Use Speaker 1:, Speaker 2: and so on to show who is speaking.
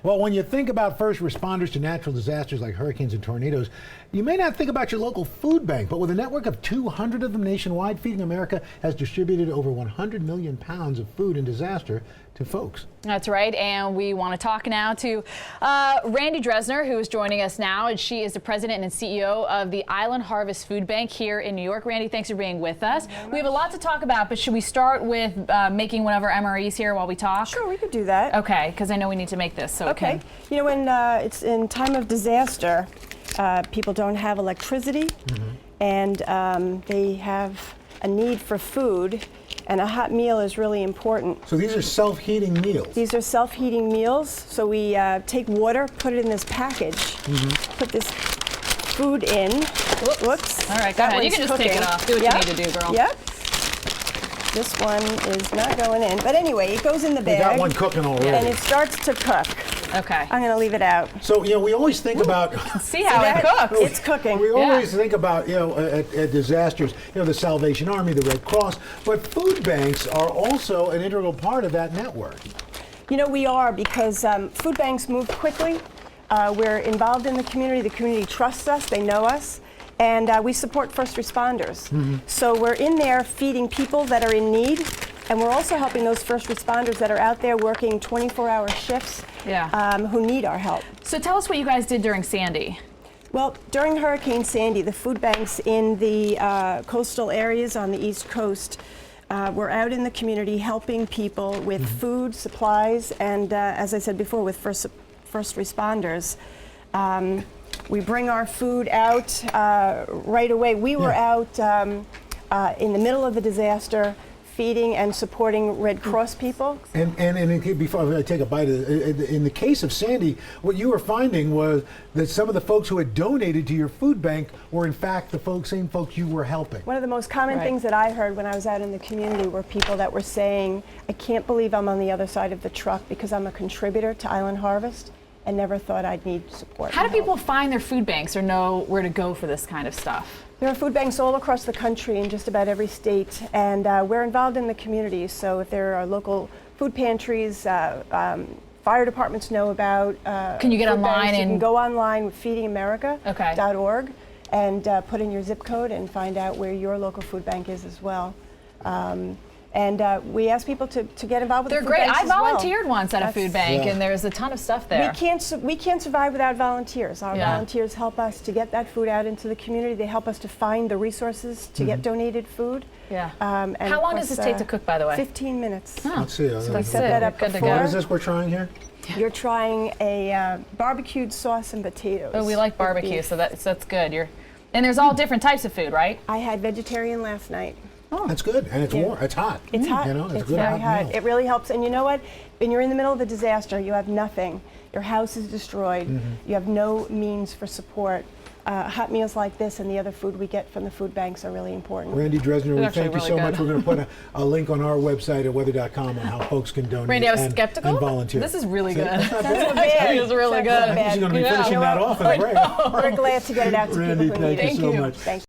Speaker 1: Well, when you think about first responders to natural disasters like hurricanes and tornadoes, you may not think about your local food bank, but with a network of 200 of them nationwide, Feeding America has distributed over 100 million pounds of food in disaster to folks.
Speaker 2: That's right, and we want to talk now to Randy Dresner, who is joining us now, and she is the president and CEO of the Island Harvest Food Bank here in New York. Randy, thanks for being with us. We have a lot to talk about, but should we start with making one of our MREs here while we talk?
Speaker 3: Sure, we could do that.
Speaker 2: Okay, because I know we need to make this. So
Speaker 3: okay. You know, when it's in time of disaster, people don't have electricity, and they have a need for food. And a hot meal is really important.
Speaker 1: So these are self-heating meals?
Speaker 3: These are self-heating meals. So we take water, put it in this package, put this food in. Whoops.
Speaker 2: All right, go ahead. You can just take it off. Do what you need to do, girl.
Speaker 3: Yep. This one is not going in. But anyway, it goes in the bag.
Speaker 1: We got one cooking already.
Speaker 3: And it starts to cook.
Speaker 2: Okay.
Speaker 3: I'm going to leave it out.
Speaker 1: So, you know, we always think about...
Speaker 2: See how it cooks.
Speaker 3: It's cooking.
Speaker 1: We always think about, you know, at disasters, you know, the Salvation Army, the Red Cross, but food banks are also an integral part of that network.
Speaker 3: You know, we are, because food banks move quickly. We're involved in the community trusts us, they know us, and we support first responders. So we're in there feeding people that are in need, and we're also helping those first responders that are out there working 24-hour shifts who need our help.
Speaker 2: So tell us what you guys did during Sandy.
Speaker 3: Well, during Hurricane Sandy, the food banks in the coastal areas on the East Coast were out in the community helping people with food, supplies, and as I said before, with first responders. We bring our food out right away. We were out in the middle of the disaster, feeding and supporting Red Cross people.
Speaker 1: And before I take a bite of it, in the case of Sandy, what you were finding was that some of the folks who had donated to your food bank were in fact the same folks you were helping.
Speaker 3: One of the most common things that I heard when I was out in the community were people that were saying, I can't believe I'm on the other side of the truck because I'm a contributor to Island Harvest and never thought I'd need support.
Speaker 2: How do people find their food banks or know where to go for this kind of stuff?
Speaker 3: There are food banks all across the country in just about every state, and we're involved in the community. So if there are local food pantries, fire departments know about.
Speaker 2: Can you get online
Speaker 3: and you can go online with feedingamerica.org and put in your zip code and find out where your local food bank is as well. And we ask people to get involved with the food banks.
Speaker 2: They're great. I volunteered once at a food bank, and there's a ton of stuff there.
Speaker 3: We can't survive without volunteers. Our volunteers help us to get that food out into the community. They help us to find the resources to get donated food.
Speaker 2: Yeah.
Speaker 3: And
Speaker 2: how long does this take to cook, by the way?
Speaker 3: 15 minutes.
Speaker 2: Oh.
Speaker 1: Let's see.
Speaker 3: So we set that up before.
Speaker 1: What is this we're trying here?
Speaker 3: You're trying a barbecued sauce and potatoes.
Speaker 2: Oh, we like barbecue, so that's good. And there's all different types of food, right?
Speaker 3: I had vegetarian last night.
Speaker 1: Oh. That's good, and it's warm. It's hot.
Speaker 3: It's hot.
Speaker 1: You know,
Speaker 3: it's very hot. It really helps. And you know what? When you're in the middle of a disaster, you have nothing. Your house is destroyed. You have no means for support. Hot meals like this and the other food we get from the food banks are really important.
Speaker 1: Randy Dresner, we thank you so much. We're going to put a link on our website at weather.com on how folks can donate.
Speaker 2: Randy, I was skeptical.
Speaker 1: And volunteer.
Speaker 2: This is really good.
Speaker 3: That's not bad.
Speaker 2: This is really good.
Speaker 1: I think she's going to be finishing that off in a break.
Speaker 3: We're glad to get it out to people who need it.
Speaker 1: Randy, thank you so much.
Speaker 3: Thanks.